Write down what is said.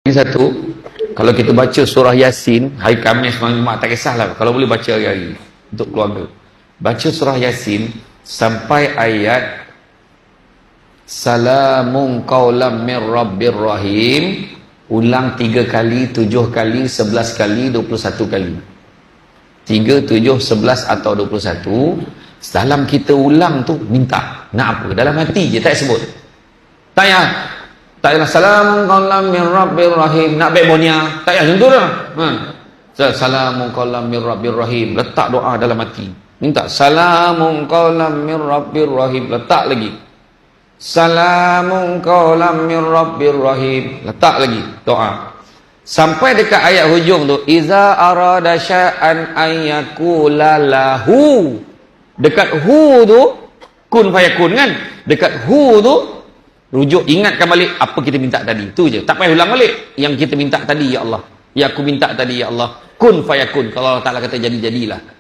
Ini satu, kalau kita baca surah Yasin hari Khamis, malam Jumaat, tak kisahlah, kalau boleh baca hari-hari untuk keluarga. Baca surah Yasin sampai ayat Salamun qaulam mir rabbir rahim, ulang 3 kali, 7 kali, 11 kali, 21 kali. 3, 7, 11 atau 21. Dalam kita ulang tu minta nak apa? Dalam hati je, tak sebut. Tak payah. Tak payah salamun qaulam mir rabbir rahim. Nak bemonia, tak payah macam tu dah. Salamun qaulam mir rabbir rahim. Letak doa dalam hati. Minta salamun qaulam mir rabbir rahim. Letak lagi. Salamun qaulam mir rabbir rahim. Letak lagi doa. Sampai dekat ayat hujung tu, iza arada sya'an ayyakula lahu. Dekat hu tu kun fayakun kan? Dekat hu tu rujuk, ingatkan balik apa kita minta tadi. Tu je. Tak payah ulang balik. Yang kita minta tadi, ya Allah. Ya aku minta tadi, ya Allah. Kun fayakun. Kalau Allah Ta'ala kata jadi, jadilah.